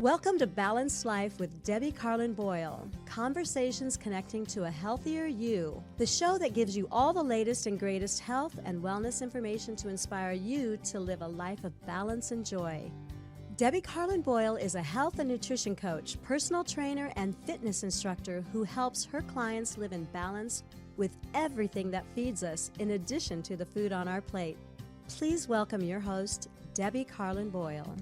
Welcome to Balanced Life with Debbie Carlin Boyle. Conversations connecting to a healthier you. The show that gives you all the latest and greatest health and wellness information to inspire you to live a life of balance and joy. Debbie Carlin Boyle is a health and nutrition coach, personal trainer, and fitness instructor who helps her clients live in balance with everything that feeds us, in addition to the food on our plate. Please welcome your host, Debbie Carlin Boyle.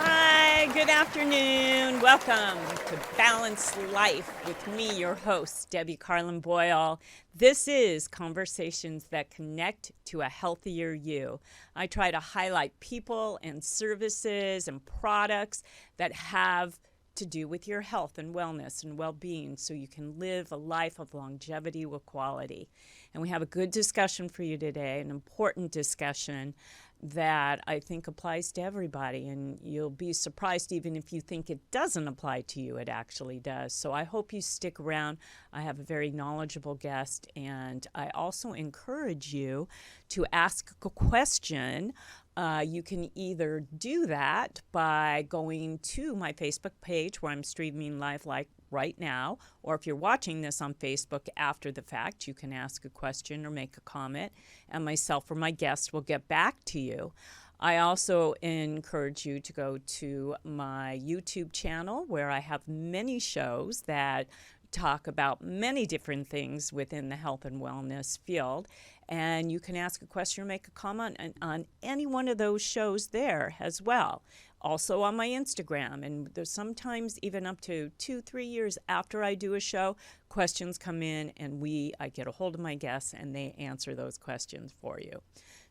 Hi, good afternoon. Welcome to Balanced Life with me, your host, Debbie Carlin Boyle. This is conversations that connect to a healthier you. I try to highlight people and services and products that have to do with your health and wellness and well-being so you can live a life of longevity with quality. And we have a good discussion for you today, an important discussion that I think applies to everybody, and you'll be surprised even if you think it doesn't apply to you, it actually does. So I hope you stick around. I have a very knowledgeable guest, and I also encourage you to ask a question. You can either do that by going to my Facebook page where I'm streaming live like right now, or if you're watching this on Facebook after the fact, you can ask a question or make a comment, and myself or my guest will get back to you. I also encourage you to go to my YouTube channel where I have many shows that talk about many different things within the health and wellness field, and you can ask a question or make a comment on any one of those shows there as well. Also on my Instagram, and there's sometimes even up to 2-3 years after I do a show, questions come in and I get a hold of my guests and they answer those questions for you.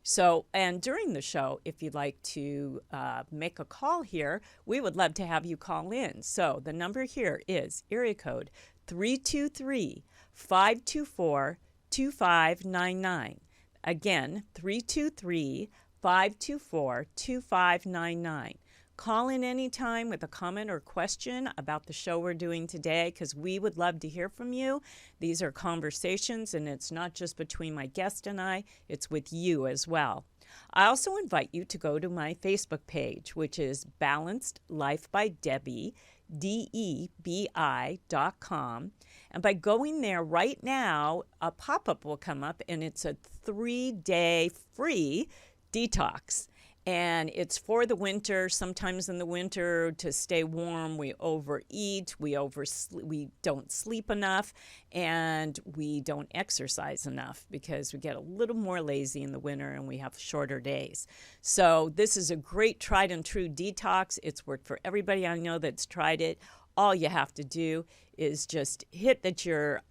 So, and during the show, if you'd like to make a call here, we would love to have you call in. So the number here is area code 323-524-2599. Again, 323-524-2599. Call in anytime with a comment or question about the show we're doing today, because we would love to hear from you. These are conversations, and it's not just between my guest and I, it's with you as well. I also invite you to go to my Facebook page, which is Balanced Life by Debbie, DEBI.com. And by going there right now, a pop-up will come up, and it's a 3-day free detox. And it's for the winter. Sometimes in the winter, to stay warm, we overeat, we don't sleep enough, and we don't exercise enough because we get a little more lazy in the winter and we have shorter days. So this is a great tried and true detox. It's worked for everybody I know that's tried it. All you have to do is just hit that you're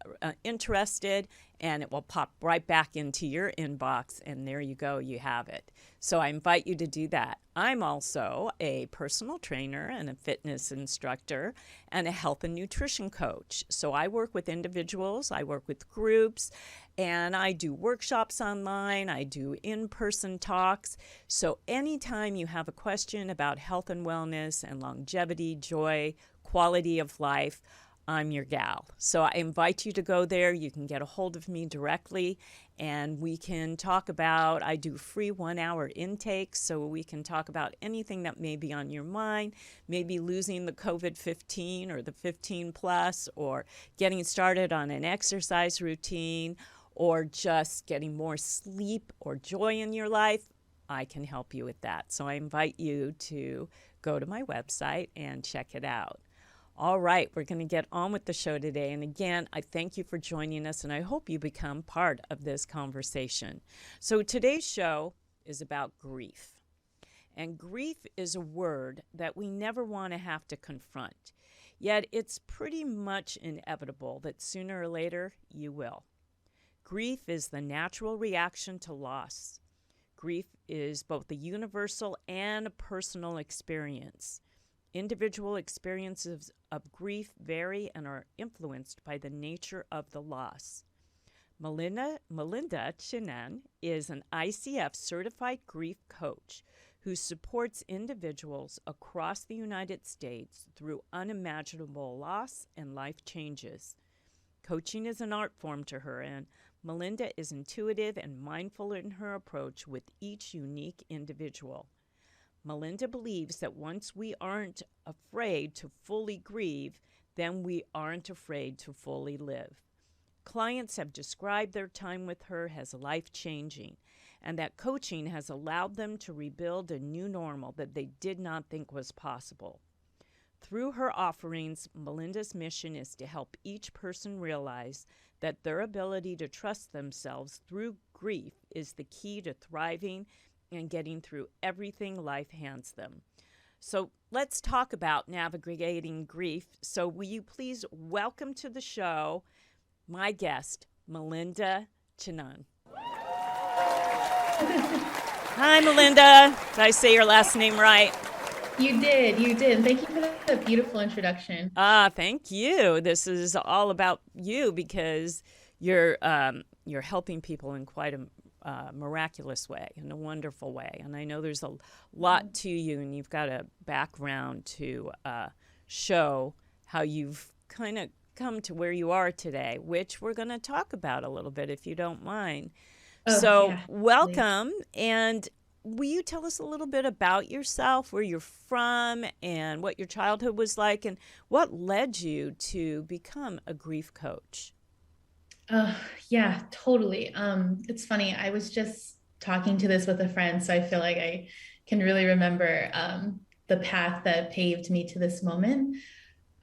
interested, and it will pop right back into your inbox, and there you go, you have it. So I invite you to do that. I'm also a personal trainer and a fitness instructor and a health and nutrition coach. So I work with individuals, I work with groups, and I do workshops online, I do in-person talks. So anytime you have a question about health and wellness and longevity, joy, quality of life, I'm your gal. So I invite you to go there. You can get a hold of me directly, and we can talk about, I do free 1-hour intakes, so we can talk about anything that may be on your mind, maybe losing the COVID-15 or the 15 plus, or getting started on an exercise routine, or just getting more sleep or joy in your life. I can help you with that. So I invite you to go to my website and check it out. All right, we're going to get on with the show today. And again, I thank you for joining us, and I hope you become part of this conversation. So today's show is about grief. And grief is a word that we never want to have to confront. Yet it's pretty much inevitable that sooner or later you will. Grief is the natural reaction to loss. Grief is both a universal and a personal experience. Individual experiences of grief vary and are influenced by the nature of the loss. Melinda Chinen is an ICF certified grief coach who supports individuals across the United States through unimaginable loss and life changes. Coaching is an art form to her, and Melinda is intuitive and mindful in her approach with each unique individual. Melinda believes that once we aren't afraid to fully grieve, then we aren't afraid to fully live. Clients have described their time with her as life-changing, and that coaching has allowed them to rebuild a new normal that they did not think was possible. Through her offerings, Melinda's mission is to help each person realize that their ability to trust themselves through grief is the key to thriving and getting through everything life hands them. So let's talk about navigating grief. So will you please welcome to the show my guest, Melinda Chinen. Hi, Melinda. Did I say your last name right? You did. Thank you for that beautiful introduction. Thank you. This is all about you because you're helping people in quite a miraculous way, in a wonderful way. And I know there's a lot to you, and you've got a background to show how you've kind of come to where you are today, which we're going to talk about a little bit, if you don't mind. Welcome. And will you tell us a little bit about yourself, where you're from, and what your childhood was like, and what led you to become a grief coach? Yeah, totally. It's funny. I was just talking to this with a friend, so I feel like I can really remember the path that paved me to this moment.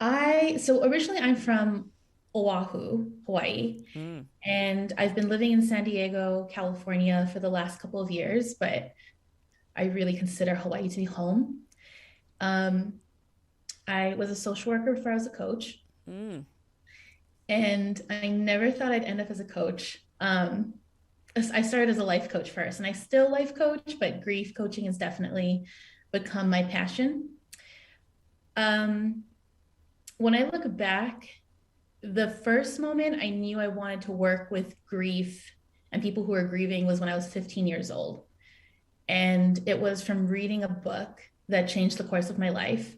So originally I'm from Oahu, Hawaii, and I've been living in San Diego, California for the last couple of years, but I really consider Hawaii to be home. I was a social worker before I was a coach. And I never thought I'd end up as a coach. I started as a life coach first, and I still life coach, but grief coaching has definitely become my passion. When I look back, the first moment I knew I wanted to work with grief and people who are grieving was when I was 15 years old. And it was from reading a book that changed the course of my life.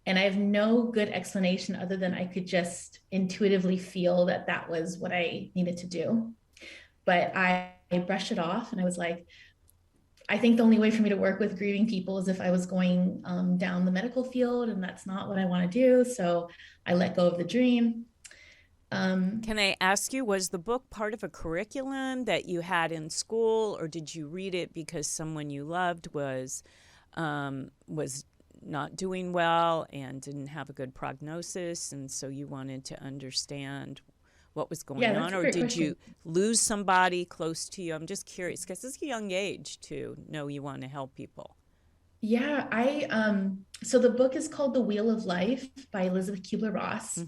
And I have no good explanation other than I could just intuitively feel that that was what I needed to do. But I brushed it off, and I was like, I think the only way for me to work with grieving people is if I was going down the medical field, and that's not what I want to do. So I let go of the dream. Can I ask you, was the book part of a curriculum that you had in school, or did you read it because someone you loved was not doing well and didn't have a good prognosis, and so you wanted to understand what was going on? Or did you lose somebody close to you? I'm just curious, because it's a young age to know you want to help people. Yeah, so the book is called The Wheel of Life by Elizabeth Kubler-Ross.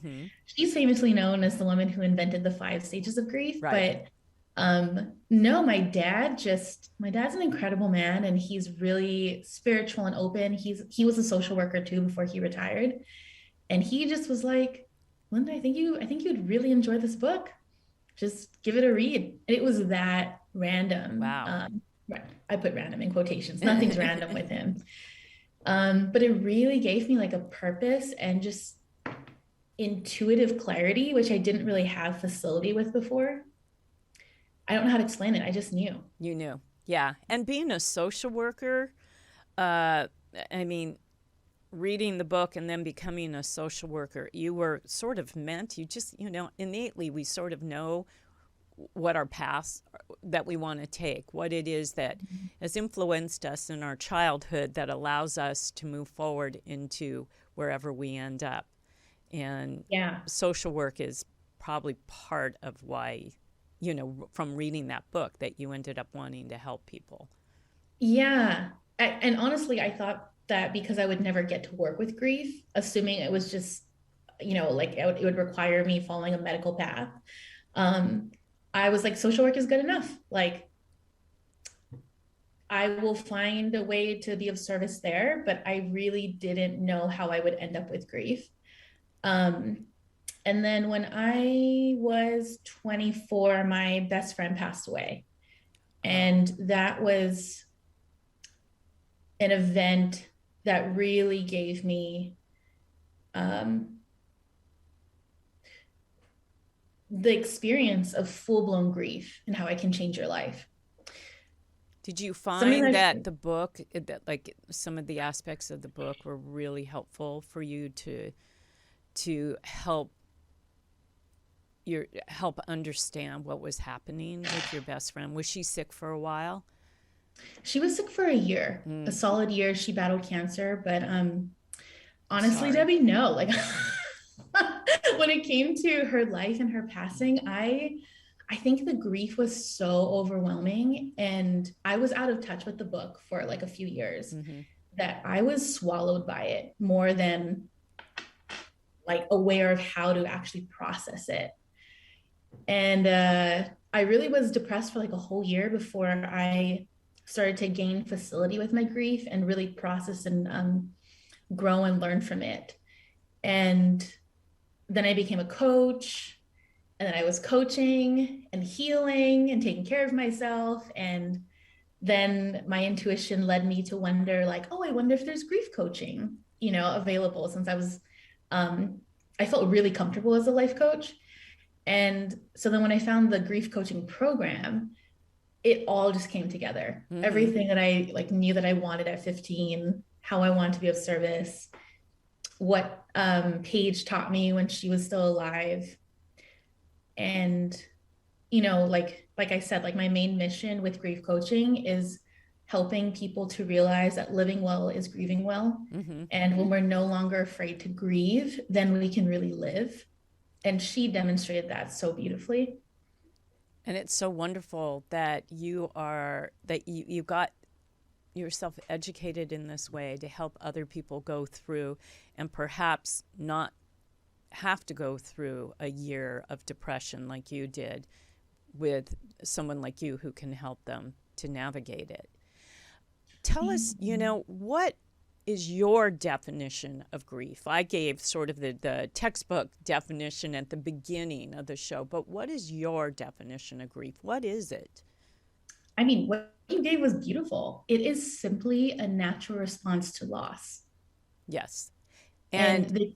She's famously known as the woman who invented the 5 stages of grief. Right. But no, my dad's an incredible man, and he's really spiritual and open. He was a social worker too before he retired. And he just was like, Linda, I think you'd really enjoy this book. Just give it a read. And it was that random. Wow. I put random in quotations. Nothing's random with him. But it really gave me like a purpose and just intuitive clarity, which I didn't really have facility with before. I don't know how to explain it. I just knew. You knew. Yeah. And being a social worker, I mean, reading the book and then becoming a social worker, you were sort of meant, innately we sort of know what our paths that we want to take, what it is that has influenced us in our childhood that allows us to move forward into wherever we end up. And social work is probably part of why, from reading that book, that you ended up wanting to help people. Yeah. And honestly, I thought that because I would never get to work with grief, assuming it was just, like it would require me following a medical path. I was like, social work is good enough. Like, I will find a way to be of service there, but I really didn't know how I would end up with grief. And then when I was 24, my best friend passed away. And that was an event that really gave me the experience of full-blown grief and how it can change your life. Did you Something find that that the book, that like some of the aspects of the book were really helpful for you to help understand what was happening with your best friend? Was she sick for a while? she was sick for a year, a Mm, solid year. She battled cancer, but honestly, sorry. Debbie, no. Like when it came to her life and her passing, I think the grief was so overwhelming, and I was out of touch with the book for like a few years, Hmm. that I was swallowed by it more than like aware of how to actually process it. And I really was depressed for like a whole year before I started to gain facility with my grief and really process and grow and learn from it. And then I became a coach, and then I was coaching and healing and taking care of myself. And then my intuition led me to wonder, like, oh, I wonder if there's grief coaching, available, since I felt really comfortable as a life coach. And so then when I found the grief coaching program, it all just came together. Hmm. Everything that I like knew that I wanted at 15, how I wanted to be of service, what Paige taught me when she was still alive. And, like I said, like my main mission with grief coaching is helping people to realize that living well is grieving well. Hmm. And when we're no longer afraid to grieve, then we can really live. And she demonstrated that so beautifully. And it's so wonderful that you got yourself educated in this way to help other people go through and perhaps not have to go through a year of depression like you did, with someone like you who can help them to navigate it. Tell us, what is your definition of grief? I gave sort of the textbook definition at the beginning of the show, but what is your definition of grief? What is it? I mean, what you gave was beautiful. It is simply a natural response to loss. Yes. And And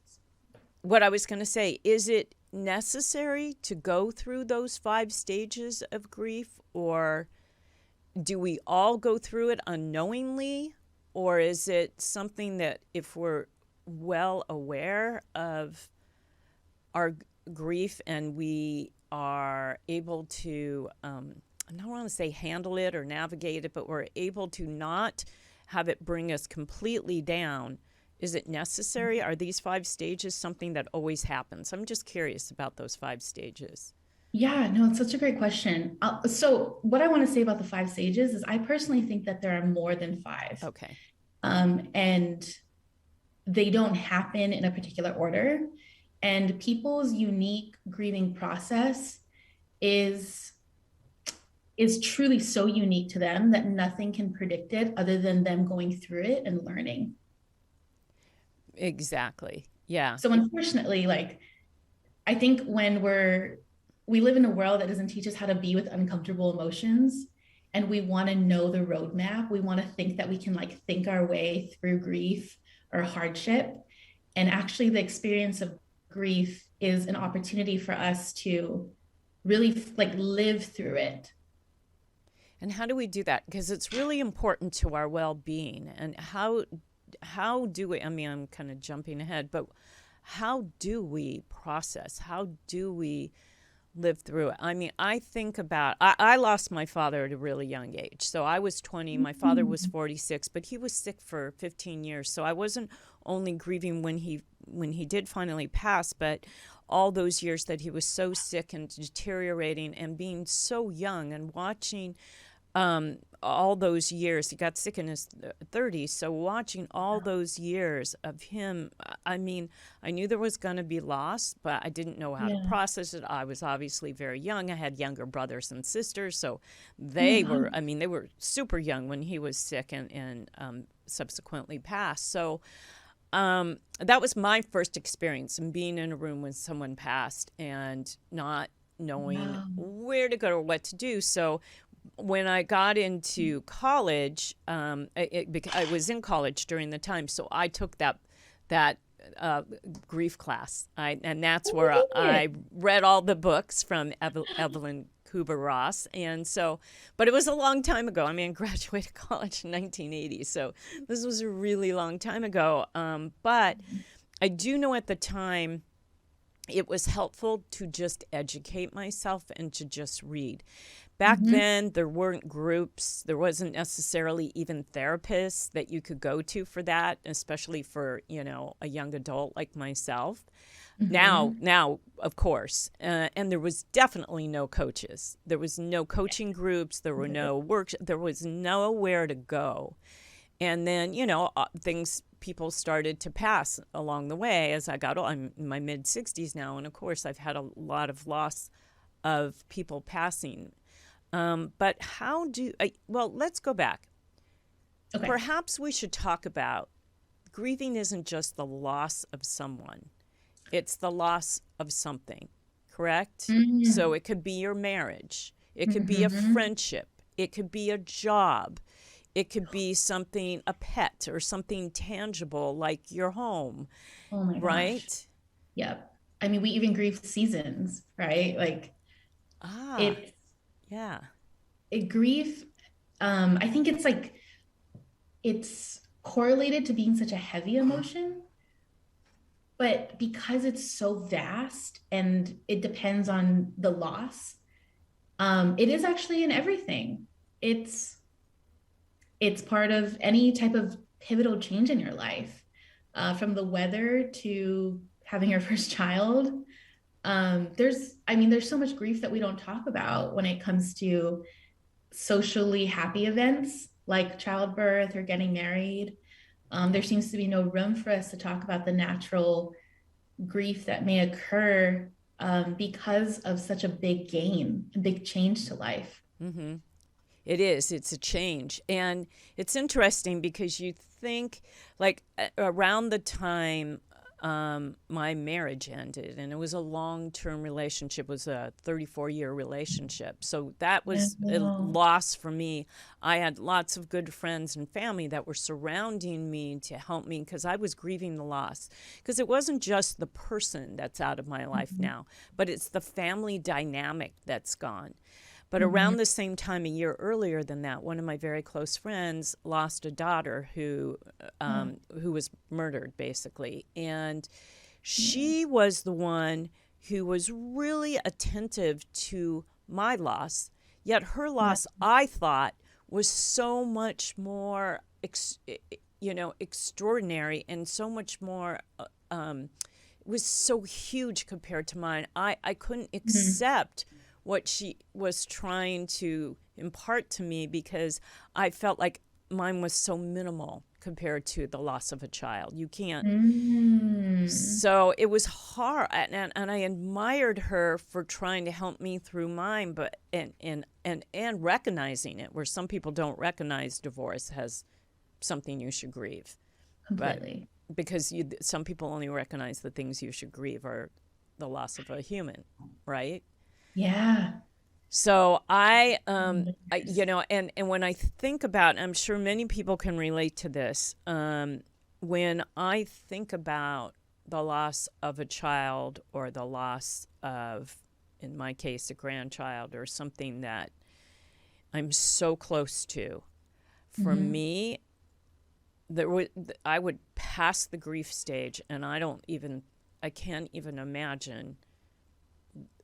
what I was going to say, is it necessary to go through those 5 stages of grief, or do we all go through it unknowingly, or is it something that if we're well aware of our grief and we are able to, I don't want to say handle it or navigate it, but we're able to not have it bring us completely down? Is it necessary? Are these 5 stages something that always happens? I'm just curious about those 5 stages. yeah, no, it's such a great question. So, what I want to say about the 5 stages is I personally think that there are more than five. Okay. And they don't happen in a particular order. And people's unique grieving process is is truly so unique to them that nothing can predict it other than them going through it and learning. Exactly. Yeah. So unfortunately, like I think when we live in a world that doesn't teach us how to be with uncomfortable emotions, and we want to know the roadmap. We want to think that we can like think our way through grief or hardship. And actually the experience of grief is an opportunity for us to really like live through it. And how do we do that? Because it's really important to our well-being. And how do we, I mean, I'm kind of jumping ahead, but how do we process? How do we live through it? I mean, I think about, I lost my father at a really young age. So I was 20, my father was 46, but he was sick for 15 years. So I wasn't only grieving when he did finally pass, but all those years that he was so sick and deteriorating and being so young, and watching all those years. He got sick in his 30s. So watching all those years of him, I mean, I knew there was going to be loss, but I didn't know how to Yeah. process it. I was obviously very young. I had younger brothers and sisters. So Oh, they wow. were, I mean, they were super young when he was sick and subsequently passed. So that was my first experience in being in a room when someone passed and not knowing Wow. where to go or what to do. So when I got into college, I was in college during the time, so I took that grief class, and that's Oh, where you I did. read all the books from Evelyn Kubler-Ross. And so, but it was a long time ago. I mean, I graduated college in 1980, so this was a really long time ago. But I do know at the time it was helpful to just educate myself and to just read. Back then, there weren't groups. There wasn't necessarily even therapists that you could go to for that, especially for, a young adult like myself. Now, of course, and there was definitely no coaches. There was no coaching groups. There were no works. There was nowhere to go. And then, people started to pass along the way as I got old. I'm in my mid 60s now, and of course, I've had a lot of loss of people passing. But let's go back. Okay. Perhaps we should talk about grieving isn't just the loss of someone. It's the loss of something, correct? So it could be your marriage. It could be a friendship. It could be a job. It could be something, a pet or something tangible like your home. Oh my gosh. Right? Yep. I mean, we even grieve seasons, right? Like, grief, I think it's correlated to being such a heavy emotion, but because it's so vast and it depends on the loss, it is actually in everything. It's part of any type of pivotal change in your life, from the weather to having your first child. There's so much grief that we don't talk about when it comes to socially happy events like childbirth or getting married. There seems to be no room for us to talk about the natural grief that may occur because of such a big change to life. Mm-hmm. It is. It's a change. And it's interesting because you think like around the time my marriage ended, and it was a long-term relationship, it was a 34-year relationship. So that was a loss for me. I had lots of good friends and family that were surrounding me to help me because I was grieving the loss. Because it wasn't just the person that's out of my life now, but it's the family dynamic that's gone. But around the same time, a year earlier than that, one of my very close friends lost a daughter who was murdered, basically. And she was the one who was really attentive to my loss. Yet her loss, I thought, was so much more, extraordinary and so much more. It was so huge compared to mine. I couldn't accept what she was trying to impart to me because I felt like mine was so minimal compared to the loss of a child. You can't. So it was hard, and I admired her for trying to help me through mine, but and recognizing it, where some people don't recognize divorce as something you should grieve. Completely. But because some people only recognize the things you should grieve are the loss of a human, right? Yeah. So I and when I think about, I'm sure many people can relate to this. When I think about the loss of a child or the loss of, in my case, a grandchild or something that I'm so close to, for me, I would pass the grief stage, and I can't even imagine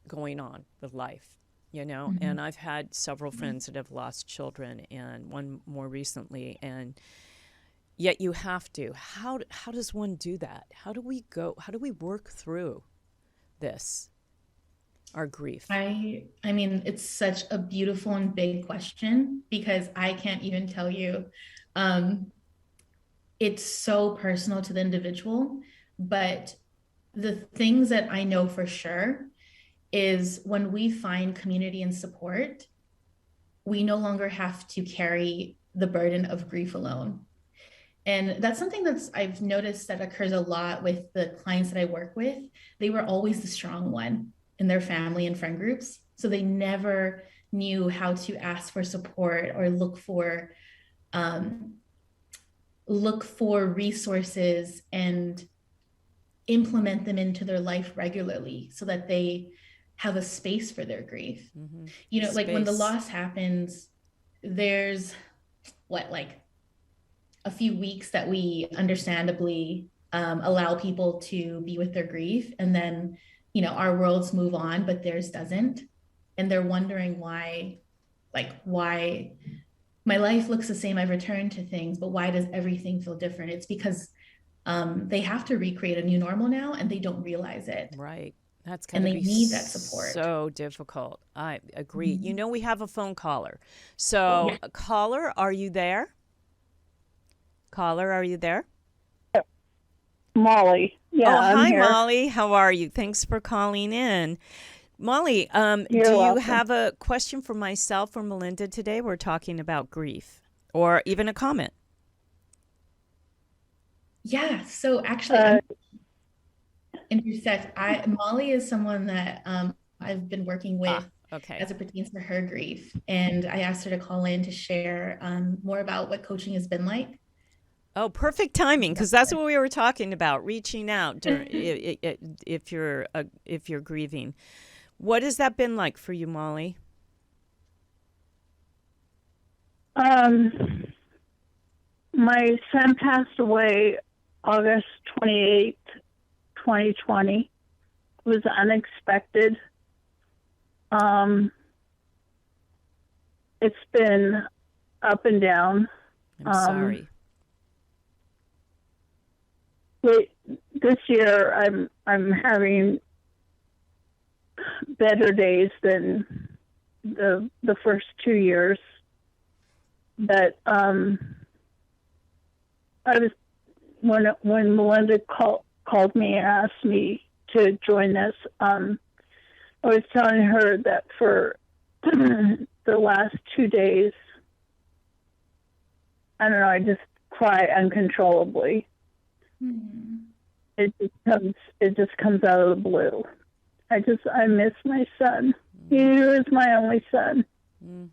going on with life, and I've had several friends that have lost children, and one more recently, and yet you have to. How does one do that? How do we work through this, our grief? I mean, it's such a beautiful and big question because I can't even tell you. It's so personal to the individual, but the things that I know for sure is when we find community and support, we no longer have to carry the burden of grief alone. And that's something I've noticed that occurs a lot with the clients that I work with. They were always the strong one in their family and friend groups. So they never knew how to ask for support or look for resources and implement them into their life regularly so that they have a space for their grief. Mm-hmm. You know, like when the Space. loss happens, there's like a few weeks that we understandably allow people to be with their grief. And then, you know, our worlds move on, but theirs doesn't. And they're wondering why, like, why my life looks the same. I've returned to things, but why does everything feel different? It's because they have to recreate a new normal now and they don't realize it. Right. That's And going to they be need that support. so difficult. I agree. Mm-hmm. You know, we have a phone caller. So, Yeah. caller, are you there? Caller, are you there? Molly. Yeah, Oh, I'm hi, here. Molly. How are you? Thanks for calling in. Molly, do You're you welcome. have a question for myself or Melinda today? We're talking about grief, or even a comment. Yeah. So actually, intersect. Molly is someone that I've been working with Okay. as it pertains to her grief, and I asked her to call in to share more about what coaching has been like. Oh, perfect timing, because that's what we were talking about, reaching out during, if you're grieving. What has that been like for you, Molly? My son passed away August 28th, 2020. It was unexpected. It's been up and down. I'm sorry. This year, I'm having better days than the first 2 years. But I was when Melinda called me and asked me to join this, I was telling her that for the last 2 days, I don't know, I just cry uncontrollably. Mm-hmm. It just comes out of the blue. I miss my son. He was my only son. Mm.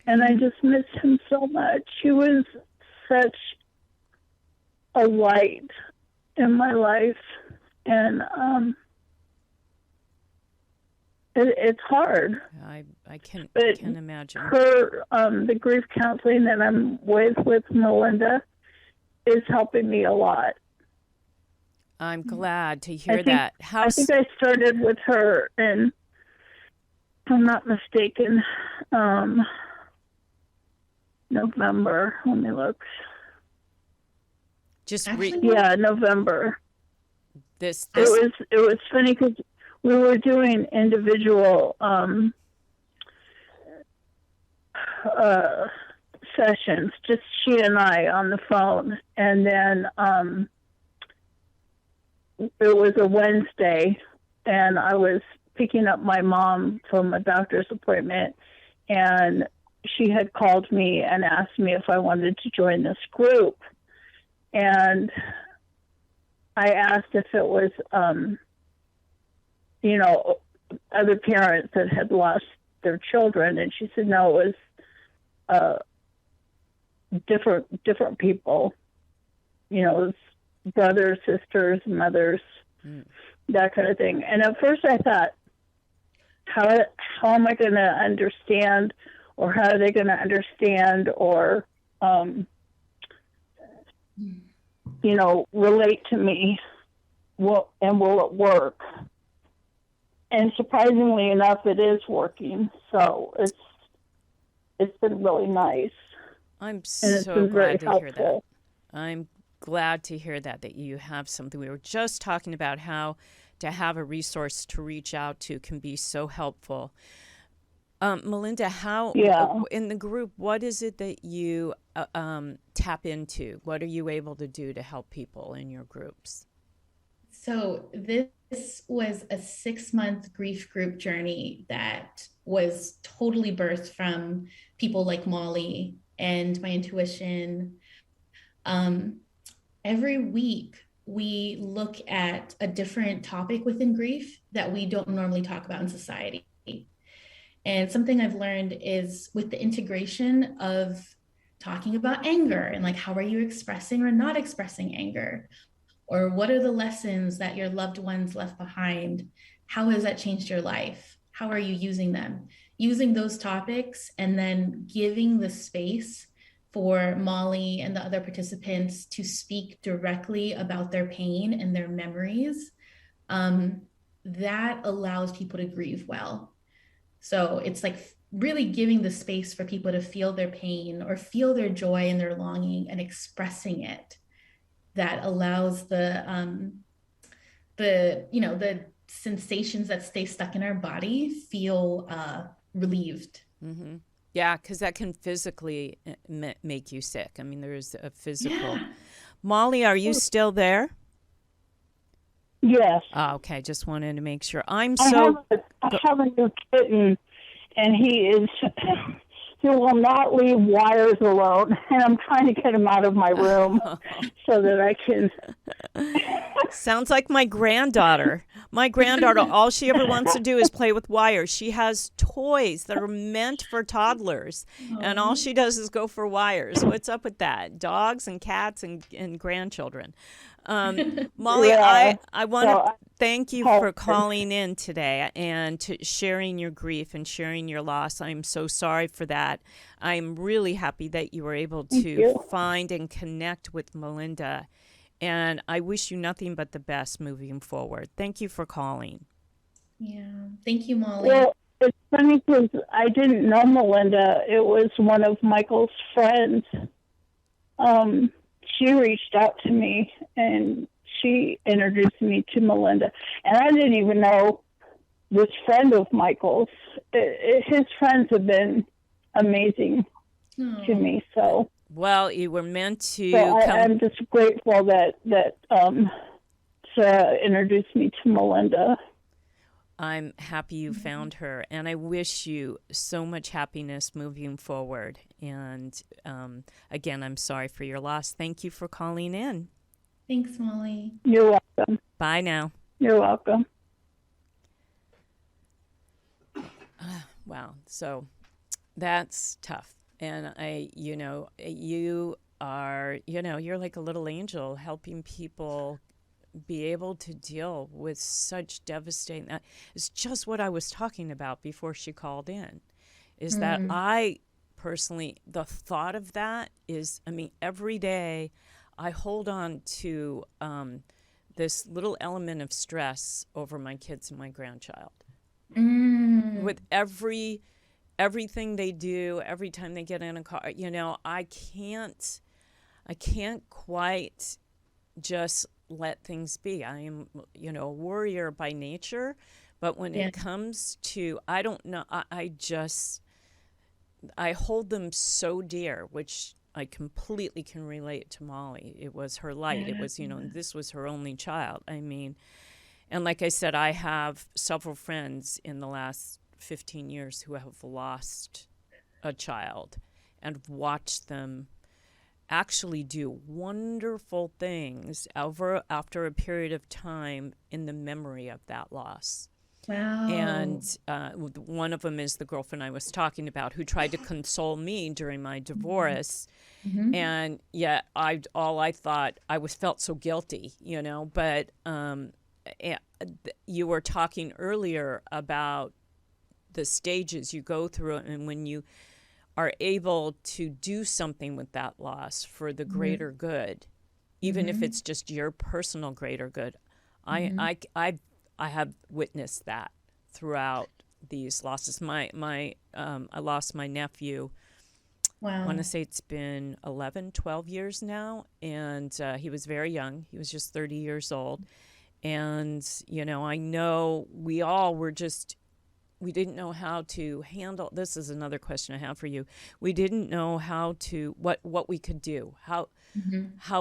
And I just miss him so much. He was such a light in my life. And it's hard. I can But imagine. Her, the grief counseling that I'm with Melinda is helping me a lot. I'm glad to hear that. I think I started with her in, if I'm not mistaken, November. Let me look. November. This It was funny because we were doing individual sessions, just she and I on the phone, and then it was a Wednesday, and I was picking up my mom from a doctor's appointment, and she had called me and asked me if I wanted to join this group. And I asked if it was, other parents that had lost their children, and she said no, it was different people, it was brothers, sisters, mothers, that kind of thing. And at first I thought, how am I going to understand, or how are they going to understand, or relate to me? Will it work? And surprisingly enough, it is working. So it's been really nice. I'm so glad to hear that. I'm glad to hear that you have something. We were just talking about how to have a resource to reach out to can be so helpful. Melinda, how in the group, what is it that you tap into? What are you able to do to help people in your groups? So this was a 6-month grief group journey that was totally birthed from people like Molly and my intuition. Every week, we look at a different topic within grief that we don't normally talk about in society. And something I've learned is with the integration of talking about anger and like, how are you expressing or not expressing anger? Or what are the lessons that your loved ones left behind? how has that changed your life? How are you using them? Using those topics and then giving the space for Molly and the other participants to speak directly about their pain and their memories, that allows people to grieve well. So it's like really giving the space for people to feel their pain or feel their joy and their longing and expressing it. That allows the sensations that stay stuck in our body feel relieved. Mm-hmm. Yeah, because that can physically make you sick. I mean, there's a physical. Yeah. Molly, are you still there? Yes. Oh, okay, just wanted to make sure. I have a new kitten, and he will not leave wires alone, and I'm trying to get him out of my room so that I can. Sounds like my granddaughter. My granddaughter, all she ever wants to do is play with wires. She has toys that are meant for toddlers, and all she does is go for wires. What's up with that? Dogs and cats and grandchildren. Molly, Yeah. I want to thank you for calling in today and to sharing your grief and sharing your loss. I'm so sorry for that. I'm really happy that you were able to find and connect with Melinda. And I wish you nothing but the best moving forward. Thank you for calling. Yeah. Thank you, Molly. Well, it's funny because I didn't know Melinda. It was one of Michael's friends. She reached out to me and she introduced me to Melinda. And I didn't even know this friend of Michael's. His friends have been amazing to me. So. Well, you were meant to I'm just grateful that Sarah introduced me to Melinda. I'm happy you found her, and I wish you so much happiness moving forward. And again, I'm sorry for your loss. Thank you for calling in. Thanks, Molly. You're welcome. Bye now. You're welcome. Wow. So that's tough. And you are, you're like a little angel helping people be able to deal with such devastating. It's just what I was talking about before she called in, is that I personally, the thought of that is, I mean, every day I hold on to this little element of stress over my kids and my grandchild. With everything they do, every time they get in a car, I can't quite just let things be. I am, a worrier by nature, but when it comes to, I don't know, I hold them so dear, which I completely can relate to Molly. It was her light. It was, this was her only child. I mean, and like I said, I have several friends in the last 15 years who have lost a child and watched them actually do wonderful things after a period of time in the memory of that loss. Wow. And one of them is the girlfriend I was talking about who tried to console me during my divorce. And yet I thought, I felt so guilty, but you were talking earlier about the stages you go through, and when you are able to do something with that loss for the greater good, even if it's just your personal greater good. I have witnessed that throughout these losses. I lost my nephew. Wow. I want to say it's been 11, 12 years now, and he was very young. He was just 30 years old. And, I know we all were we didn't know how to handle. This is another question I have for you. We didn't know how to, what we could do, how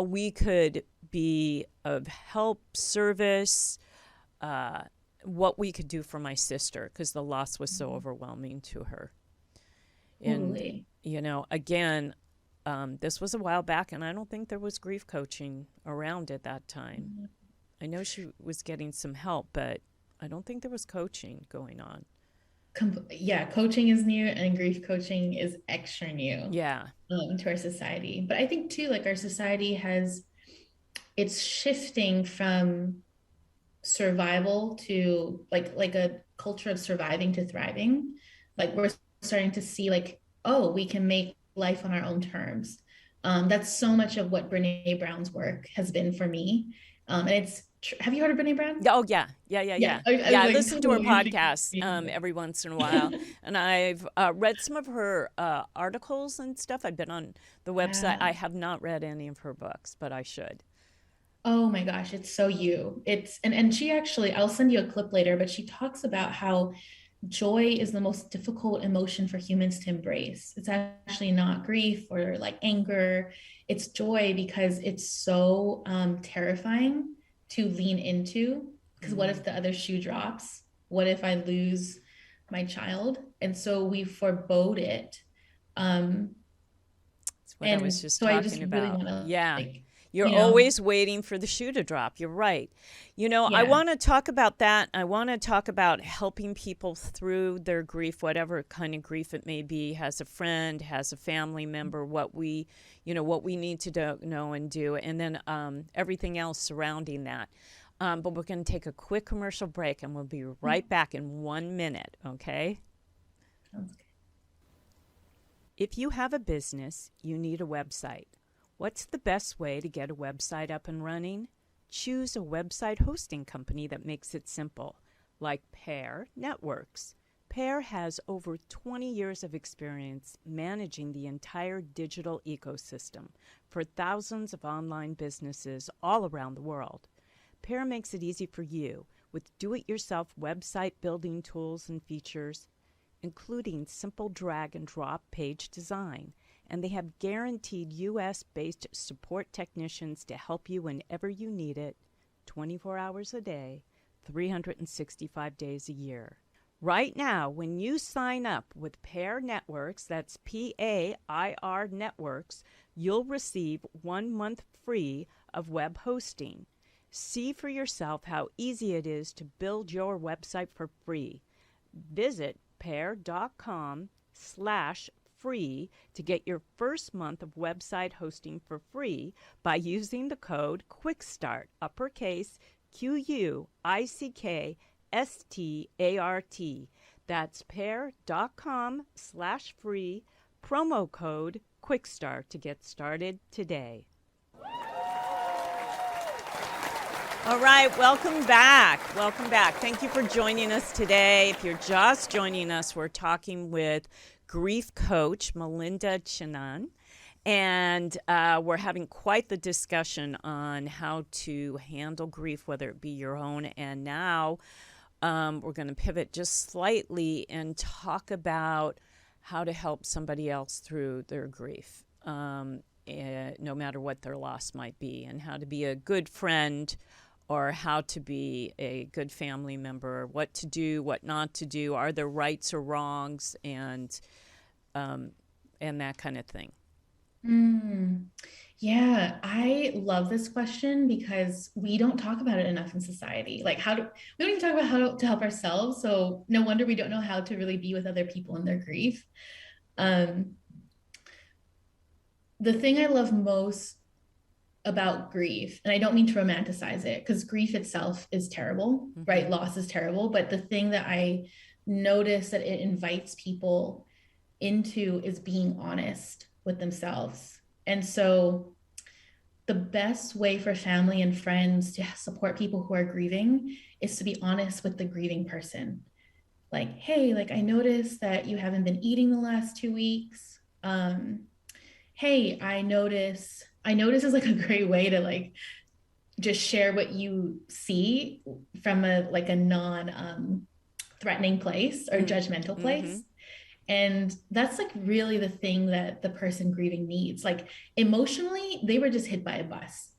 we could be of help, service, what we could do for my sister, because the loss was so overwhelming to her. Totally. And, again, this was a while back, and I don't think there was grief coaching around at that time. I know she was getting some help, but I don't think there was coaching going on. Coaching is new, and grief coaching is extra new. Yeah. To our society. But I think too, like, our society it's shifting from survival to like a culture of surviving to thriving. Like we're starting to see like, oh, we can make life on our own terms. That's so much of what Brene Brown's work has been for me. And it's, have you heard of Brene Brown? Oh, yeah. I like, listen to her totally podcasts every once in a while. And I've read some of her articles and stuff. I've been on the website. I have not read any of her books, but I should. Oh my gosh, it's so you. It's and she actually, I'll send you a clip later, but she talks about how joy is the most difficult emotion for humans to embrace. It's actually not grief or like anger. It's joy because it's so terrifying to lean into. Because what if the other shoe drops? What if I lose my child? And so we forebode it. That's what I was just talking about. Really wanna, yeah. like, You're always waiting for the shoe to drop. You're right. I want to talk about that. I want to talk about helping people through their grief, whatever kind of grief it may be, has a friend, has a family member, what we need to know and do, and then everything else surrounding that. But we're going to take a quick commercial break, and we'll be right back in 1 minute, okay? Sounds good. If you have a business, you need a website. What's the best way to get a website up and running? Choose a website hosting company that makes it simple, like Pear Networks. Pear has over 20 years of experience managing the entire digital ecosystem for thousands of online businesses all around the world. Pear makes it easy for you with do-it-yourself website building tools and features, including simple drag-and-drop page design. And they have guaranteed U.S.-based support technicians to help you whenever you need it, 24 hours a day, 365 days a year. Right now, when you sign up with Pear Networks, that's P-A-I-R Networks, you'll receive 1 month free of web hosting. See for yourself how easy it is to build your website for free. Visit pear.com/free to get your first month of website hosting for free by using the code QUICKSTART, uppercase QUICKSTART. That's pear.com/free, promo code QUICKSTART to get started today. All right, welcome back. Welcome back. Thank you for joining us today. If you're just joining us, we're talking with Grief Coach Melinda Chinen, and we're having quite the discussion on how to handle grief, whether it be your own. And now we're going to pivot just slightly and talk about how to help somebody else through their grief, no matter what their loss might be, and how to be a good friend or how to be a good family member, what to do, what not to do, are there rights or wrongs, and that kind of thing. Yeah, I love this question because we don't talk about it enough in society. Like we don't even talk about how to help ourselves. So no wonder we don't know how to really be with other people in their grief. The thing I love most about grief, and I don't mean to romanticize it, because grief itself is terrible, right? Loss is terrible. But the thing that I notice that it invites people into is being honest with themselves. And so the best way for family and friends to support people who are grieving is to be honest with the grieving person. Like, hey, like I noticed that you haven't been eating the last 2 weeks. Hey, I notice is like a great way to like just share what you see from a non threatening place or judgmental place. And that's like really the thing that the person grieving needs. Like emotionally, they were just hit by a bus.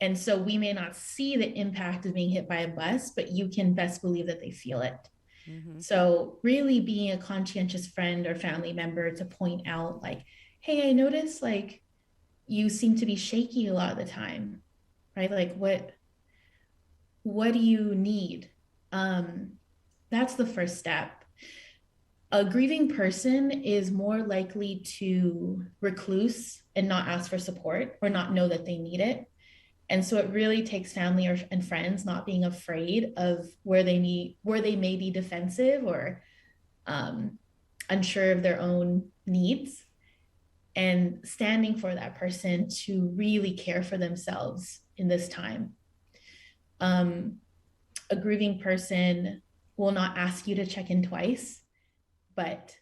And so we may not see the impact of being hit by a bus, but you can best believe that they feel it. So really being a conscientious friend or family member to point out like, hey, I noticed like you seem to be shaky a lot of the time, right? Like what do you need? That's the first step. A grieving person is more likely to recluse and not ask for support or not know that they need it. And so it really takes family and friends not being afraid of where they may be defensive or unsure of their own needs, and standing for that person to really care for themselves in this time. A grieving person will not ask you to check in twice, but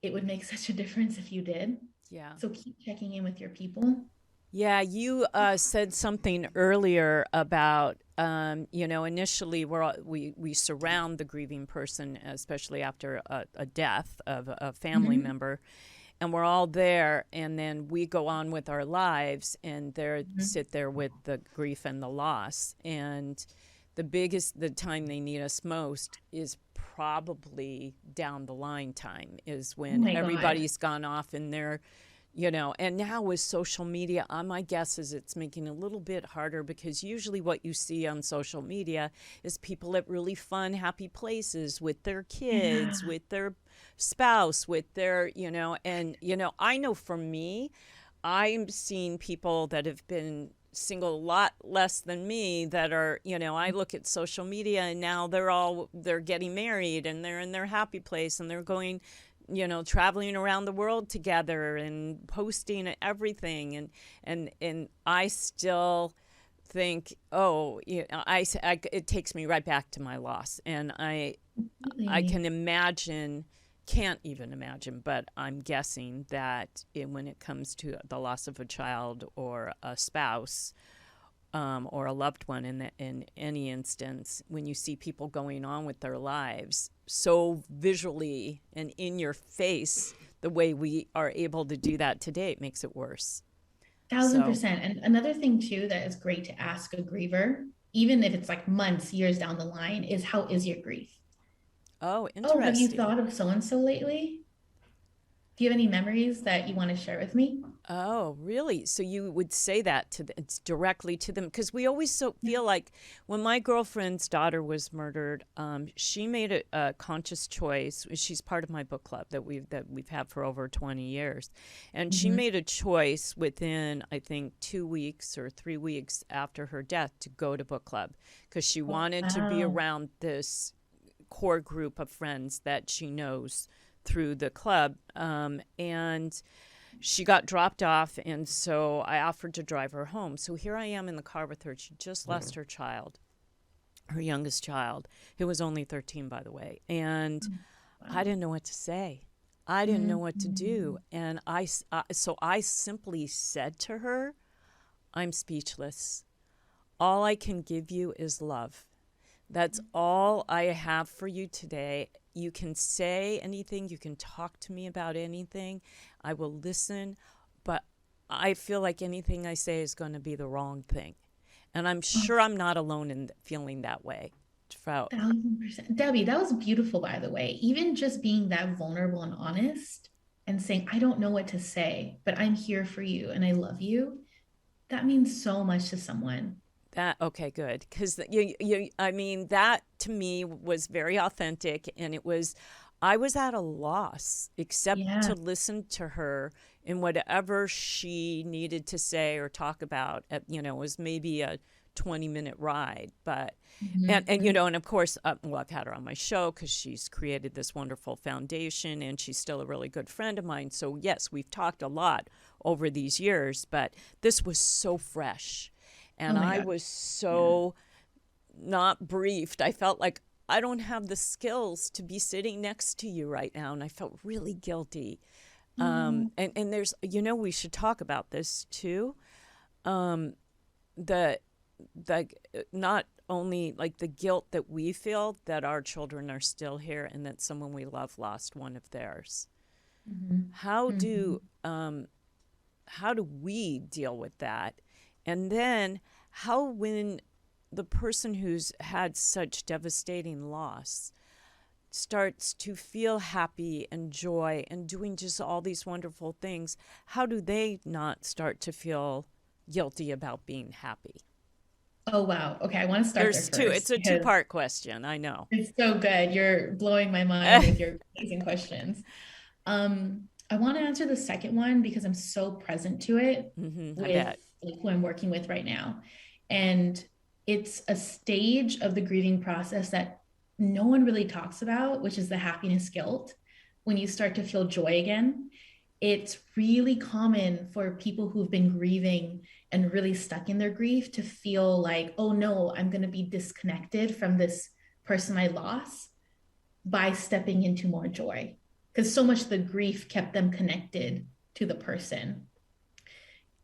it would make such a difference if you did. Yeah. So keep checking in with your people. Yeah, you said something earlier about, initially we surround the grieving person, especially after a death of a family member, and we're all there, and then we go on with our lives, and sit there with the grief and the loss. And the time they need us most is probably down the line time, is when everybody's gone off in their, and now with social media, my guess is it's making it a little bit harder, because usually what you see on social media is people at really fun, happy places with their kids, with their spouse, with their, I know for me, I'm seeing people that have been single a lot less than me that are, I look at social media and now they're getting married and they're in their happy place and they're going, traveling around the world together and posting everything. And I still think, it takes me right back to my loss. And I can't even imagine, but I'm guessing that when it comes to the loss of a child or a spouse, or a loved one in any instance, when you see people going on with their lives so visually and in your face, the way we are able to do that today, it makes it worse. 1000%. And another thing too that is great to ask a griever, even if it's like months, years down the line, is how is your grief? Oh, interesting. Oh, have you thought of so-and-so lately? Do you have any memories that you want to share with me? Oh, really? So you would say that directly to them? Because we always feel like when my girlfriend's daughter was murdered, she made a conscious choice. She's part of my book club that we've had for over 20 years. And she made a choice within, I think, 2 weeks or 3 weeks after her death to go to book club, because she wanted to be around this core group of friends that she knows through the club, and she got dropped off, and so I offered to drive her home. So here I am in the car with her. She just lost her child, her youngest child, who was only 13, by the way, and I didn't know what to say. I didn't know what to do, and so I simply said to her, "I'm speechless. All I can give you is love. That's all I have for you today. You can say anything. You can talk to me about anything. I will listen. But I feel like anything I say is going to be the wrong thing." And I'm sure I'm not alone in feeling that way. 1000%. Debbie, that was beautiful, by the way. Even just being that vulnerable and honest and saying, I don't know what to say, but I'm here for you and I love you. That means so much to someone. Okay, good. Because that to me was very authentic, and I was at a loss except to listen to her in whatever she needed to say or talk about. It was maybe a 20-minute ride, but and of course, I've had her on my show because she's created this wonderful foundation, and she's still a really good friend of mine. So yes, we've talked a lot over these years, but this was so fresh. And I was so not briefed. I felt like I don't have the skills to be sitting next to you right now. And I felt really guilty. And there's, we should talk about this too. Not only like the guilt that we feel that our children are still here and that someone we love lost one of theirs. How do we deal with that? And then how, when the person who's had such devastating loss starts to feel happy and joy and doing just all these wonderful things, how do they not start to feel guilty about being happy? Oh, wow. Okay, I want to start There's there two. first. It's a two-part question. I know. It's so good. You're blowing my mind with your amazing questions. I want to answer the second one because I'm so present to it I with bet. like who I'm working with right now. And it's a stage of the grieving process that no one really talks about, which is the happiness guilt. When you start to feel joy again, it's really common for people who've been grieving and really stuck in their grief to feel like, oh no, I'm going to be disconnected from this person I lost by stepping into more joy. Because so much the grief kept them connected to the person.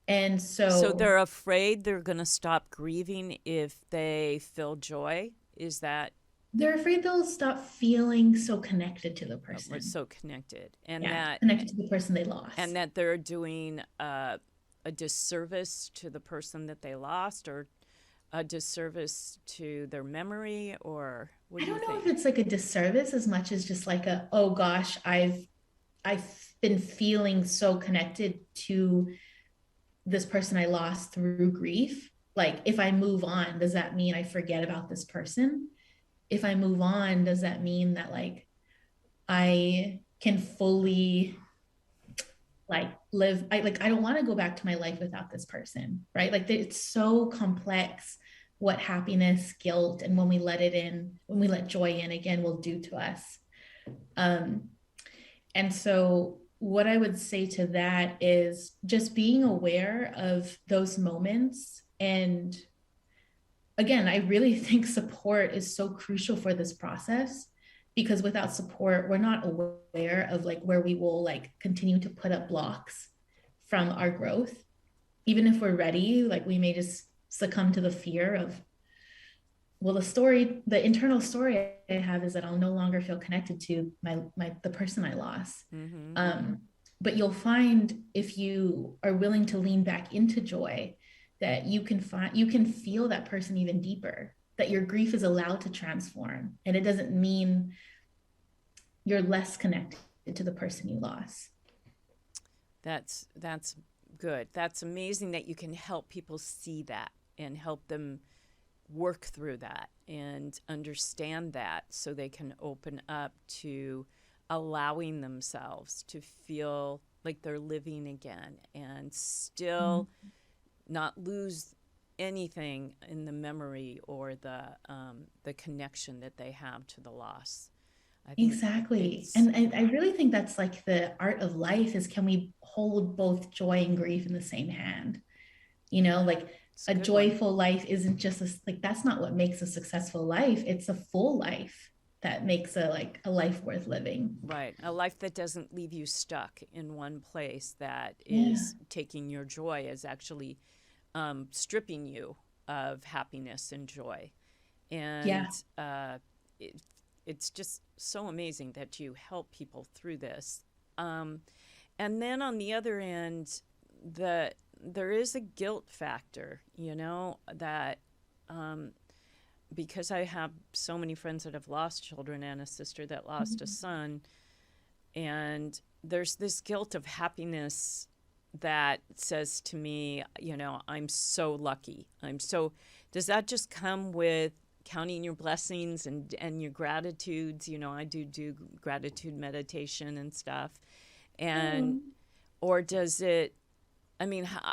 And So they're afraid they're going to stop grieving if they feel joy. Is that? They're afraid they'll stop feeling so connected to the person. Or so connected. And yeah, that connected to the person they lost. And that they're doing a disservice to the person that they lost, or a disservice to their memory, or what do you think? I don't know if it's like a disservice as much as just like a, oh gosh, I've been feeling so connected to this person I lost through grief. Like, if I move on, does that mean I forget about this person? If I move on, does that mean that like I can fully like live? I don't want to go back to my life without this person, right? Like, it's so complex what happiness, guilt, and when we let it in, when we let joy in again, will do to us. And so what I would say to that is just being aware of those moments. And again, I really think support is so crucial for this process, because without support, we're not aware of like where we will like continue to put up blocks from our growth. Even if we're ready, like we may just succumb to the fear of, well, the internal story I have is that I'll no longer feel connected to the person I lost. Mm-hmm. But you'll find, if you are willing to lean back into joy, that you can feel that person even deeper, that your grief is allowed to transform. And it doesn't mean you're less connected to the person you lost. That's good. That's amazing that you can help people see that and help them work through that and understand that, so they can open up to allowing themselves to feel like they're living again and still not lose anything in the memory or the connection that they have to the loss. Exactly. And I really think that's like the art of life, is can we hold both joy and grief in the same hand? You know, like a joyful life isn't just like, that's not what makes a successful life. It's a full life that makes a life worth living. Right. A life that doesn't leave you stuck in one place, that is taking your joy, is actually stripping you of happiness and joy. And it's just so amazing that you help people through this. And then on the other end, there is a guilt factor, you know, that because I have so many friends that have lost children and a sister that lost a son, and there's this guilt of happiness that says to me, you know, I'm so lucky. Does that just come with counting your blessings and your gratitudes? You know, I do gratitude meditation and stuff. And, or does it,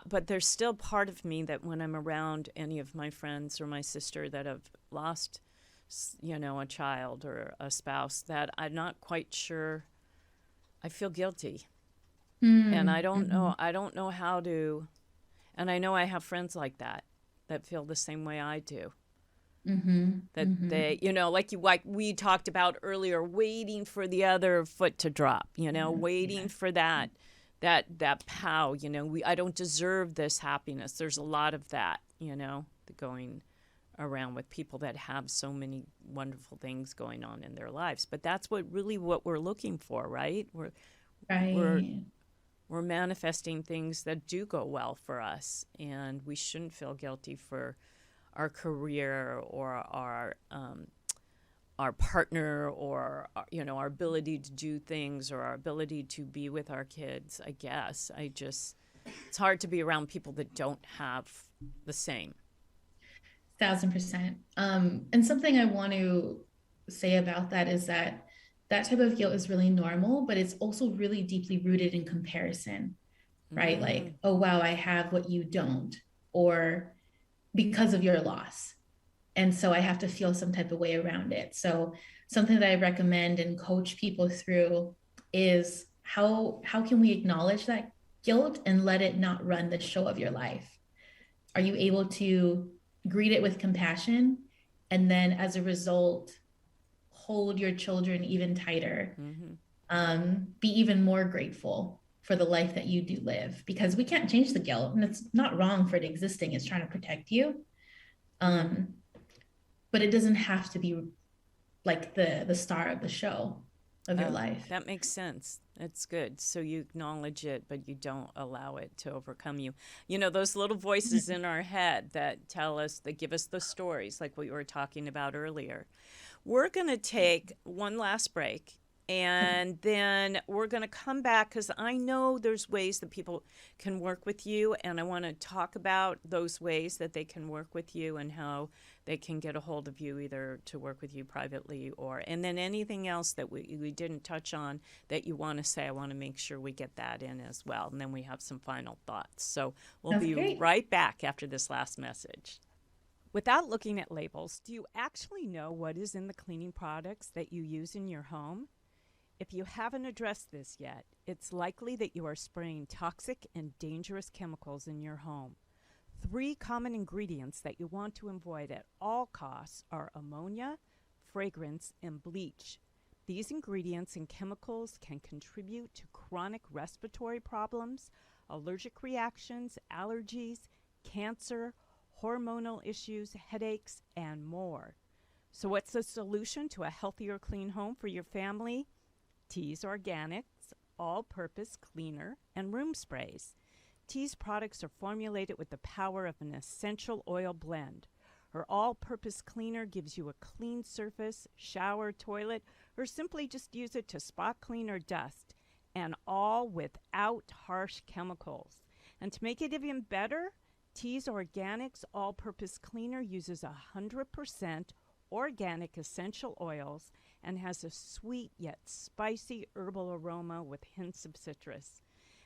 but there's still part of me that when I'm around any of my friends or my sister that have lost, you know, a child or a spouse, that I'm not quite sure, I feel guilty. And I don't know how to, and I know I have friends like that feel the same way I do. They, you know, like we talked about earlier, waiting for the other foot to drop, you know, waiting for that pow, you know, I don't deserve this happiness. There's a lot of that, you know, going around with people that have so many wonderful things going on in their lives. But that's what we're looking for, right? We're manifesting things that do go well for us, and we shouldn't feel guilty for our career or our partner, or you know, our ability to do things, or our ability to be with our kids. I guess it's hard to be around people that don't have the same. 1,000%. And something I want to say about that is that type of guilt is really normal, but it's also really deeply rooted in comparison, right? Like, oh wow, I have what you don't. or because of your loss. And so I have to feel some type of way around it. So something that I recommend and coach people through is how can we acknowledge that guilt and let it not run the show of your life? Are you able to greet it with compassion, and then as a result, hold your children even tighter, be even more grateful for the life that you do live? Because we can't change the guilt, and it's not wrong for it existing. It's trying to protect you. But it doesn't have to be like the star of the show of your life. That makes sense. That's good. So you acknowledge it, but you don't allow it to overcome you. You know, those little voices in our head that tell us, that give us the stories, like what you were talking about earlier. We're going to take one last break, and then we're going to come back, because I know there's ways that people can work with you, and I want to talk about those ways that they can work with you and how they can get a hold of you, either to work with you privately and then anything else that we didn't touch on that you want to say. I want to make sure we get that in as well, and then we have some final thoughts. So we'll be great. right back after this last message. Without looking at labels, do you actually know what is in the cleaning products that you use in your home? If you haven't addressed this yet, it's likely that you are spraying toxic and dangerous chemicals in your home. 3 common ingredients that you want to avoid at all costs are ammonia, fragrance, and bleach. These ingredients and chemicals can contribute to chronic respiratory problems, allergic reactions, allergies, cancer, hormonal issues, headaches, and more. So what's the solution to a healthier, clean home for your family? Teas Organics all-purpose cleaner and room sprays. Tea's products are formulated with the power of an essential oil blend. Her all-purpose cleaner gives you a clean surface, shower, toilet, or simply just use it to spot clean or dust, and all without harsh chemicals. And to make it even better, Tea's Organics all-purpose cleaner uses 100% organic essential oils and has a sweet yet spicy herbal aroma with hints of citrus.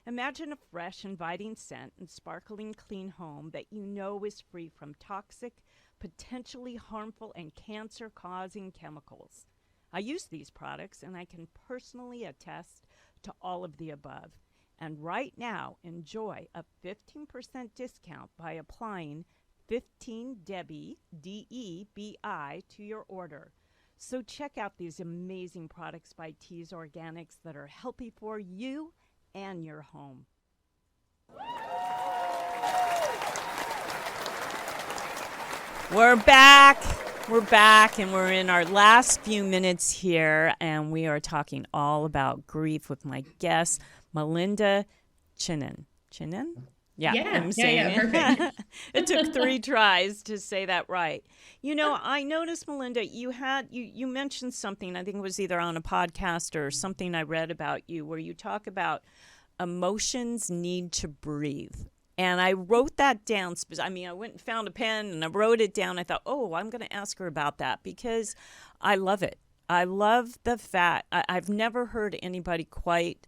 Imagine a fresh, inviting scent and sparkling clean home that you know is free from toxic, potentially harmful, and cancer-causing chemicals. I use these products, and I can personally attest to all of the above. And right now, enjoy a 15% discount by applying 15DEBBI, DEBI, to your order. So check out these amazing products by Tea's Organics that are healthy for you and your home. We're back, and we're in our last few minutes here, and we are talking all about grief with my guest, Melinda Chinen. Chinen? Yeah, I'm saying it. Perfect. It took 3 tries to say that right. You know, I noticed, Melinda, you mentioned something, I think it was either on a podcast or something I read about you, where you talk about emotions need to breathe. And I wrote that down. I mean, I went and found a pen and I wrote it down. I thought, I'm going to ask her about that because I love it. I love the fact I've never heard anybody quite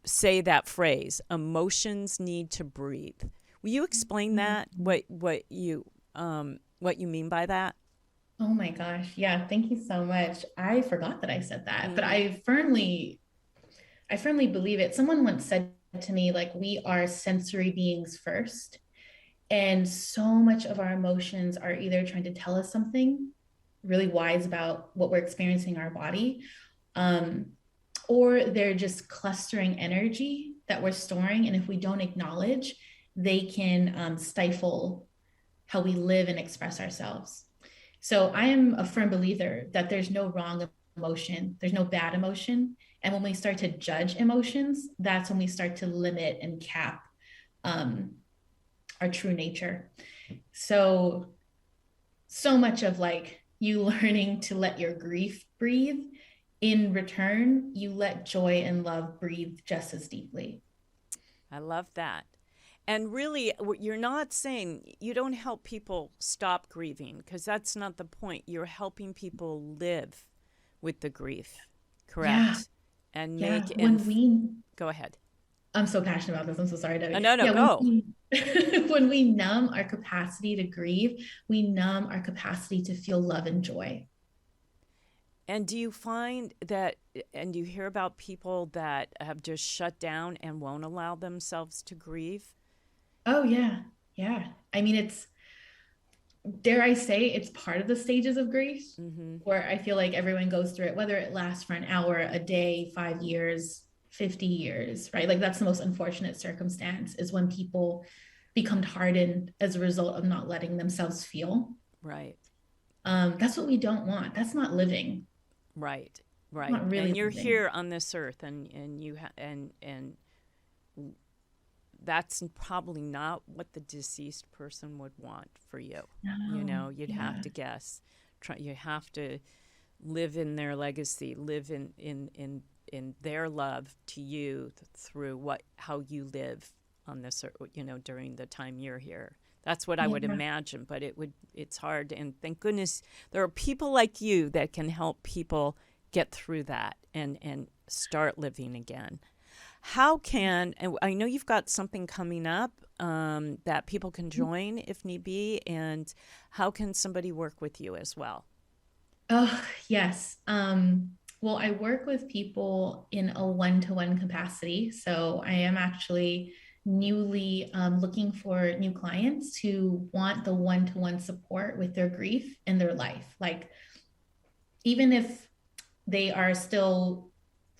say that phrase, emotions need to breathe. Will you explain that, what you mean by that? Oh my gosh. Yeah. Thank you so much. I forgot that I said that, but I firmly believe it. Someone once said to me, like, we are sensory beings first. And so much of our emotions are either trying to tell us something really wise about what we're experiencing in our body, or they're just clustering energy that we're storing. And if we don't acknowledge, they can stifle how we live and express ourselves. So I am a firm believer that there's no wrong emotion, there's no bad emotion. And when we start to judge emotions, that's when we start to limit and cap our true nature. So much of like you learning to let your grief breathe, in return, you let joy and love breathe just as deeply. I love that. And really, you're not saying, you don't help people stop grieving, because that's not the point. You're helping people live with the grief, correct? Yeah. And yeah. make go ahead. I'm so passionate about this. I'm so sorry, Debbie. No, Yeah, go. when we numb our capacity to grieve, we numb our capacity to feel love and joy. And do you find that, and you hear about people that have just shut down and won't allow themselves to grieve? Oh, yeah. Yeah. I mean, dare I say, it's part of the stages of grief where I feel like everyone goes through it, whether it lasts for an hour, a day, 5 years, 50 years, right? Like that's the most unfortunate circumstance, is when people become hardened as a result of not letting themselves feel. Right. That's what we don't want. That's not living. Right. Not really and you're living. here on this earth, and that's probably not what the deceased person would want for you. No. You'd have to guess. You have to live in their legacy, live in their love to you through how you live on this, during the time you're here. That's what I would imagine, but it's hard. And thank goodness there are people like you that can help people get through that and start living again. And I know you've got something coming up that people can join if need be, and how can somebody work with you as well? Oh, yes. Well, I work with people in a one-to-one capacity. So I am actually newly looking for new clients who want the one-to-one support with their grief in their life. Like, even if they are still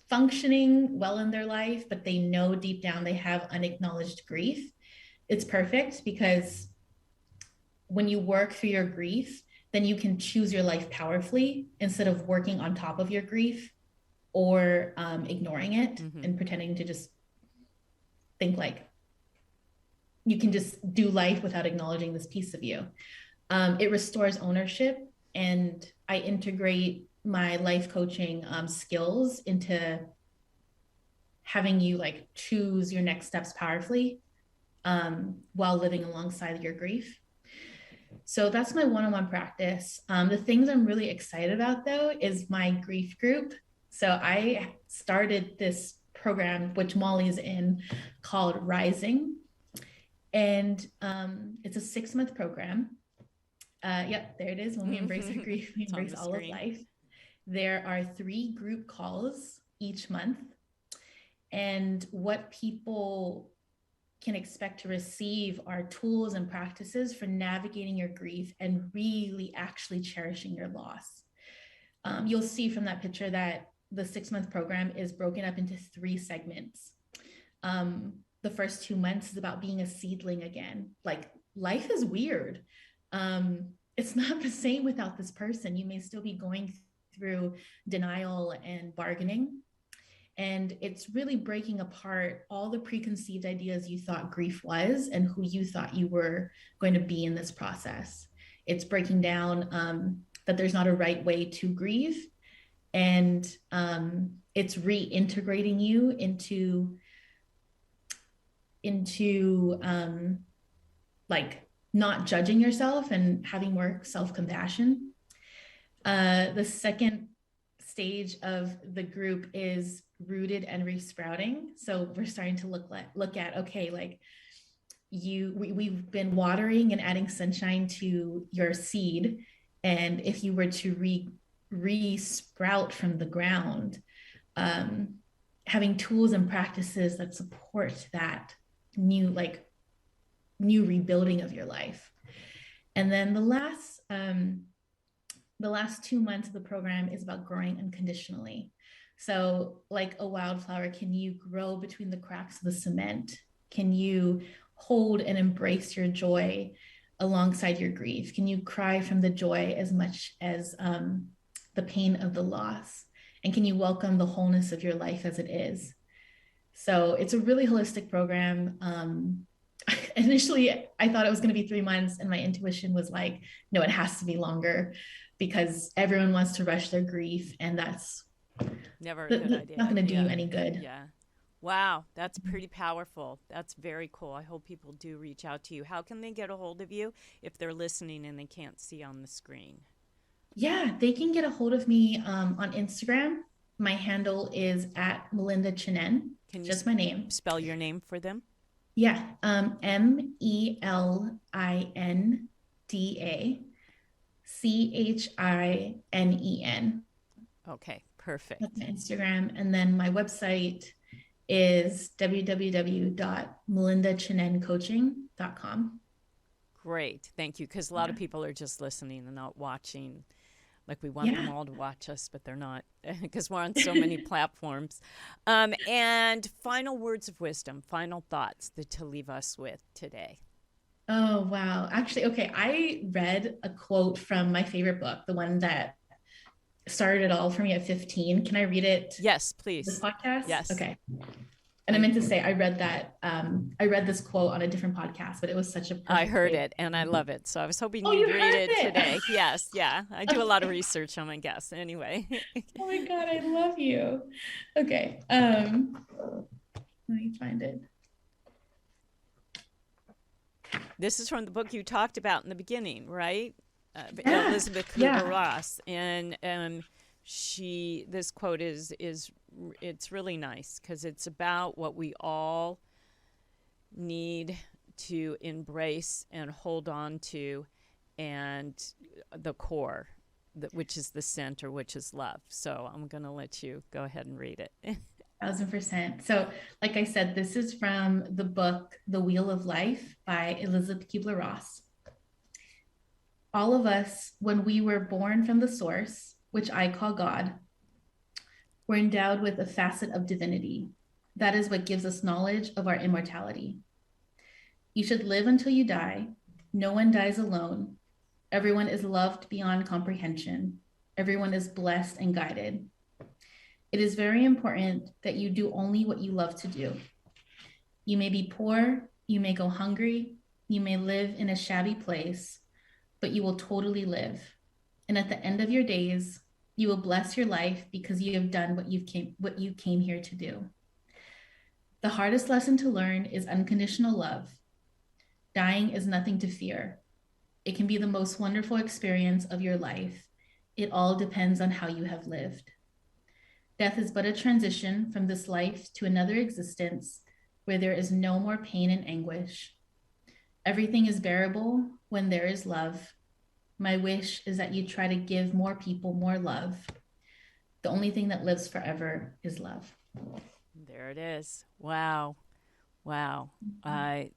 functioning well in their life, but they know deep down they have unacknowledged grief, it's perfect, because when you work through your grief, then you can choose your life powerfully instead of working on top of your grief or ignoring it and pretending to just think like you can just do life without acknowledging this piece of you. It restores ownership, and I integrate my life coaching skills into having you like choose your next steps powerfully while living alongside your grief. So that's my one-on-one practice. The things I'm really excited about, though, is my grief group. So I started this program, which Molly's in, called Rising. And it's a 6-month program. Yep, there it is. When we embrace our grief, we embrace all of life. There are 3 group calls each month. And what people can expect to receive are tools and practices for navigating your grief and really actually cherishing your loss. You'll see from that picture that the 6-month program is broken up into 3 segments. The first 2 months is about being a seedling again. Like, life is weird. It's not the same without this person. You may still be going through denial and bargaining. And it's really breaking apart all the preconceived ideas you thought grief was and who you thought you were going to be in this process. It's breaking down that there's not a right way to grieve. And it's reintegrating you into like not judging yourself and having more self-compassion. The second stage of the group is rooted and resprouting. So we're starting to look at okay, like we've been watering and adding sunshine to your seed, and if you were to re-sprout from the ground, having tools and practices that support that new rebuilding of your life. And then the last 2 months of the program is about growing unconditionally. So like a wildflower, can you grow between the cracks of the cement? Can you hold and embrace your joy alongside your grief? Can you cry from the joy as much as the pain of the loss? And can you welcome the wholeness of your life as it is? So it's a really holistic program. Initially, I thought it was going to be 3 months, and my intuition was like, no, it has to be longer, because everyone wants to rush their grief, and that's never a good idea. Not going to do you any good. Yeah. Wow, that's pretty powerful. That's very cool. I hope people do reach out to you. How can they get a hold of you if they're listening and they can't see on the screen? Yeah, they can get a hold of me on Instagram. my handle is at Melinda Chinen. Can you just my name. Spell your name for them? Yeah. MELINDACHINEN. Okay, perfect. That's my Instagram. And then my website is www.melindachinencoaching.com. Great. Thank you. Because a lot of people are just listening and not watching. Like we want them all to watch us, but they're not because we're on so many platforms. And final words of wisdom, final thoughts to leave us with today. Oh, wow. Actually, okay. I read a quote from my favorite book, the one that started it all for me at 15. Can I read it? Yes, please. This podcast? Yes. Okay. And I meant to say, I read this quote on a different podcast, but it was such a perfect I heard quote. it and I love it. So I was hoping Oh, you'd you read heard it it? today. Yes. Yeah. I do a lot of research on my guests anyway. Oh my God, I love you. Okay. Let me find it. This is from the book you talked about in the beginning, right? Yeah. Elizabeth Kubler-Ross. And this quote is it's really nice because it's about what we all need to embrace and hold on to, and the core, which is the center, which is love. So I'm going to let you go ahead and read it. 1000%. So, like I said, this is from the book, The Wheel of Life by Elizabeth Kubler-Ross. All of us, when we were born from the source, which I call God, were endowed with a facet of divinity. That is what gives us knowledge of our immortality. You should live until you die. No one dies alone. Everyone is loved beyond comprehension. Everyone is blessed and guided. It is very important that you do only what you love to do. You may be poor, you may go hungry, you may live in a shabby place, but you will totally live. And at the end of your days, you will bless your life because you have done what you came here to do. The hardest lesson to learn is unconditional love. Dying is nothing to fear. It can be the most wonderful experience of your life. It all depends on how you have lived. Death is but a transition from this life to another existence where there is no more pain and anguish. Everything is bearable when there is love. My wish is that you try to give more people more love. The only thing that lives forever is love. There it is. Wow. Wow. I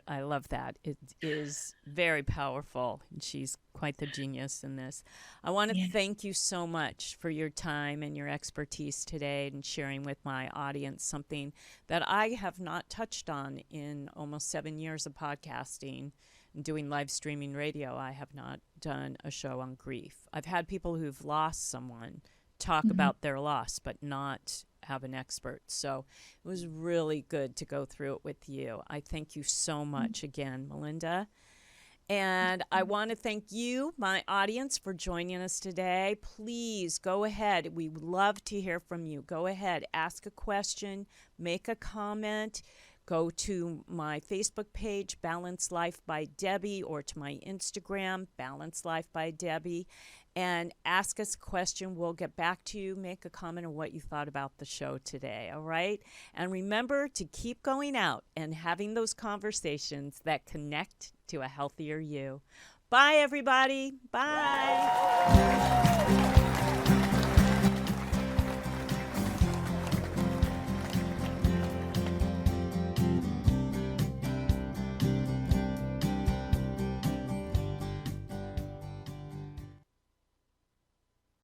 love that. It is very powerful. And she's quite the genius in this. I want to thank you so much for your time and your expertise today and sharing with my audience something that I have not touched on in almost 7 years of podcasting and doing live streaming radio. I have not done a show on grief. I've had people who've lost someone talk about their loss, but not have an expert. So it was really good to go through it with you. I thank you so much again, Melinda. And I want to thank you, my audience, for joining us today. Please go ahead. We would love to hear from you. Go ahead, ask a question, make a comment. Go to my Facebook page, Balance Life by Debbie, or to my Instagram, Balance Life by Debbie, and ask us a question. We'll get back to you. Make a comment on what you thought about the show today, all right? And remember to keep going out and having those conversations that connect to a healthier you. Bye, everybody. Bye.